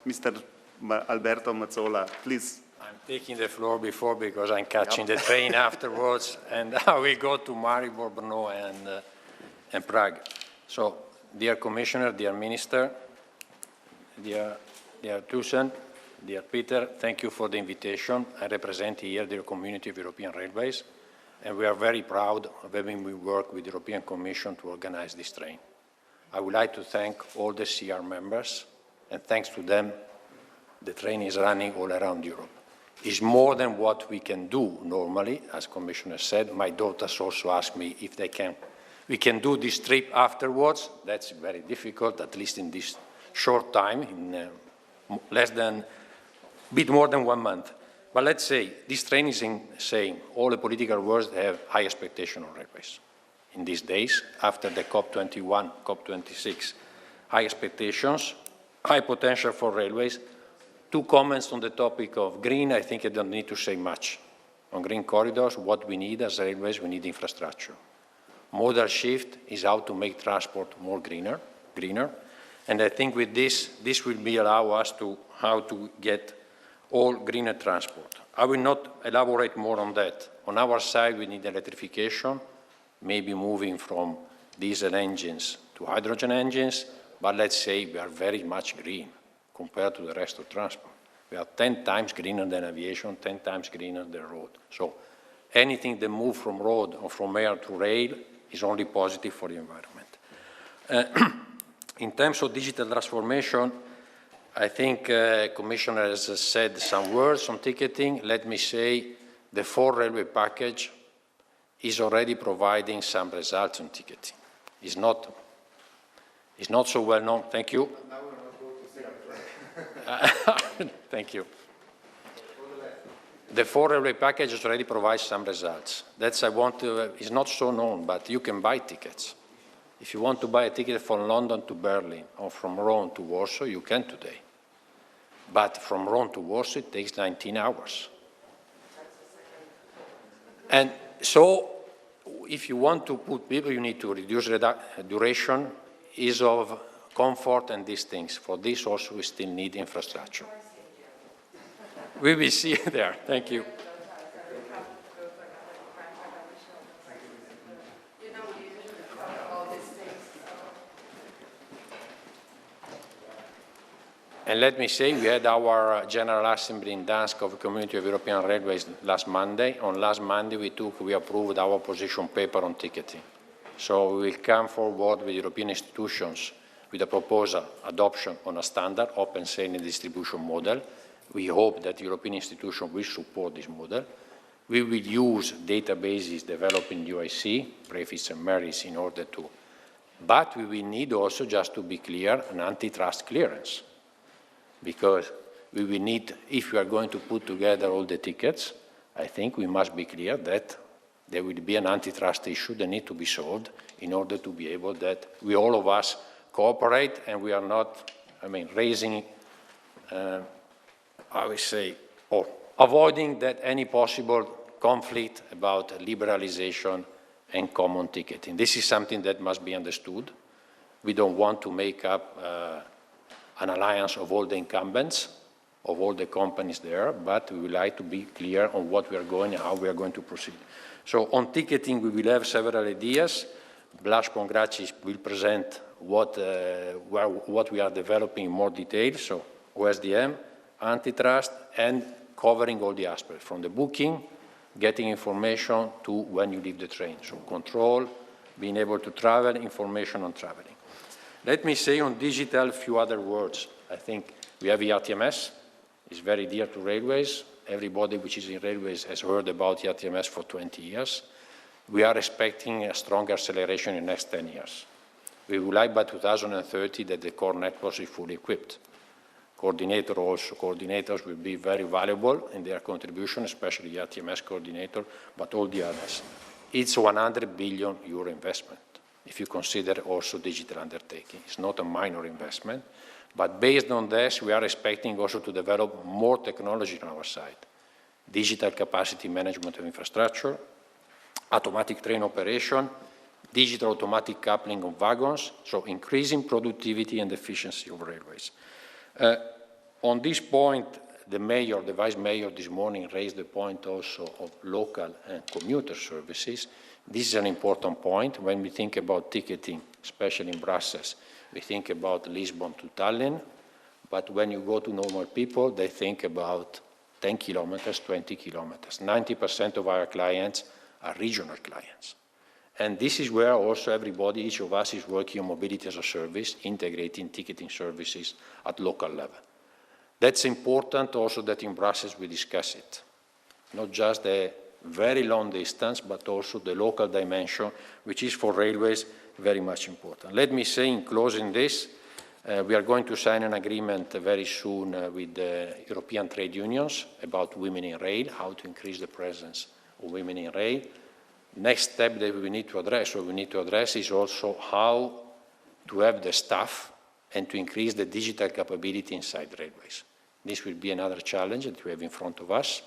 Mr. Alberto Mazzola, please. I'm taking the floor before because I'm catching the train afterwards, and I will go to Maribor, Brno, and Prague. So, dear Commissioner, dear Minister, dear Tusen, dear Peter, thank you for the invitation. I represent here the community of European Railways, and we are very proud of having worked with the European Commission to organize this train. I would like to thank all the CER members, and thanks to them, the train is running all around Europe. It's more than what we can do normally, as Commissioner said. My daughters also asked me if we can do this trip afterwards. That's very difficult, at least in this short time, in bit more than 1 month. But let's say, this train is saying all the political words have high expectation on railways. In these days, after the COP21, COP26, high expectations, high potential for railways. 2 comments on the topic of green. I think I don't need to say much. On green corridors, what we need as railways, we need infrastructure. Modal shift is how to make transport more greener. And I think with this will allow us how to get all greener transport. I will not elaborate more on that. On our side, we need electrification, maybe moving from diesel engines to hydrogen engines, but let's say we are very much green compared to the rest of transport. We are 10 times greener than aviation, 10 times greener than road. So anything that moves from road or from air to rail is only positive for the environment. In terms of digital transformation, I think Commissioner has said some words on ticketing. Let me say the 4 railway package is already providing some results on ticketing. It's not so well known. Thank you. Thank you. The 4 railway package already provides some results. That's it's not so known, but you can buy tickets. If you want to buy a ticket from London to Berlin or from Rome to Warsaw, you can today. But from Rome to Warsaw, it takes 19 hours. And so, if you want to put people, you need to reduce the duration, ease of comfort and these things. For this also we still need infrastructure. We will see you there. Thank you. And let me say, we had our General Assembly in Dansk of the Community of European Railways last Monday. On last Monday, we approved our position paper on ticketing. So we will come forward with European institutions with a proposal, adoption on a standard, open sale and distribution model. We hope that European institutions will support this model. We will use databases developed in UIC, prefix and merits in order to, but we will need also, just to be clear, an antitrust clearance. Because we will need, if we are going to put together all the tickets, I think we must be clear that there will be an antitrust issue that needs to be solved in order to be able that we all of us cooperate and we are not, raising, I would say, or avoiding that any possible conflict about liberalization and common ticketing. This is something that must be understood. We don't want to make up an alliance of all the incumbents, of all the companies there, but we would like to be clear on what we are going and how we are going to proceed. So on ticketing, we will have several ideas. Blas Pongracis will present what we are developing in more detail, so OSDM, antitrust, and covering all the aspects, from the booking, getting information, to when you leave the train. So control, being able to travel, information on traveling. Let me say on digital a few other words. I think we have ERTMS. It's very dear to railways. Everybody which is in railways has heard about ERTMS for 20 years. We are expecting a strong acceleration in the next 10 years. We would like by 2030 that the core network is fully equipped. Coordinators will be very valuable in their contribution, especially the ERTMS coordinator, but all the others. It's 100 billion euro investment. If you consider also digital undertaking. It's not a minor investment, but based on this, we are expecting also to develop more technology on our side. Digital capacity management of infrastructure, automatic train operation, digital automatic coupling of wagons, so increasing productivity and efficiency of railways. On this point, the mayor, the vice mayor this morning raised the point also of local and commuter services. This is an important point. When we think about ticketing, especially in Brussels, we think about Lisbon to Tallinn, but when you go to normal people, they think about 10 kilometers, 20 kilometers. 90% of our clients are regional clients. And this is where also everybody, each of us is working on mobility as a service, integrating ticketing services at local level. That's important also that in Brussels we discuss it. Not just the very long distance, but also the local dimension, which is for railways very much important. Let me say in closing this, we are going to sign an agreement very soon with the European trade unions about women in rail, how to increase the presence of women in rail. Next step that we need to address, is also how to have the staff and to increase the digital capability inside railways. This will be another challenge that we have in front of us.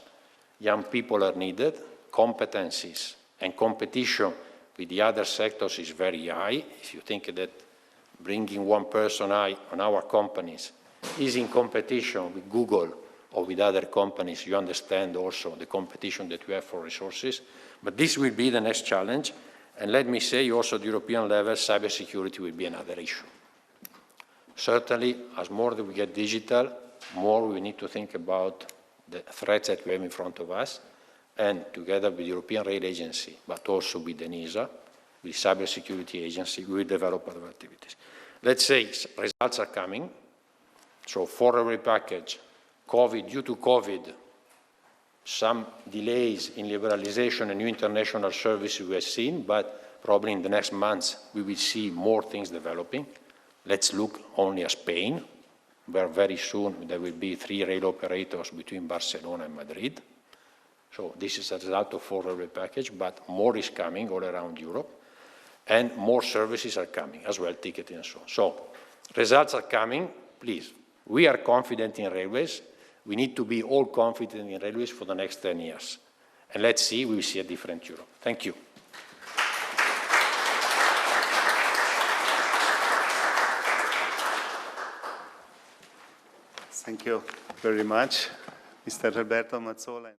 Young people are needed, competencies and competition with the other sectors is very high. If you think that bringing one person on our companies is in competition with Google or with other companies, you understand also the competition that we have for resources. But this will be the next challenge. And let me say also at the European level, cybersecurity will be another issue. Certainly, as more that we get digital, more we need to think about the threats that we have in front of us, and together with the European Rail Agency, but also with the NISA, with the Cybersecurity Agency, we will develop other activities. Let's say results are coming. So for railway package, due to COVID, some delays in liberalization and new international services we have seen, but probably in the next months we will see more things developing. Let's look only at Spain, where very soon there will be 3 rail operators between Barcelona and Madrid. So this is a result of 4 railway package, but more is coming all around Europe, and more services are coming as well, ticketing and so on. So results are coming, please. We are confident in railways. We need to be all confident in railways for the next 10 years. And let's see, we will see a different Europe. Thank you. Thank you very much, Mr. Alberto Mazzola.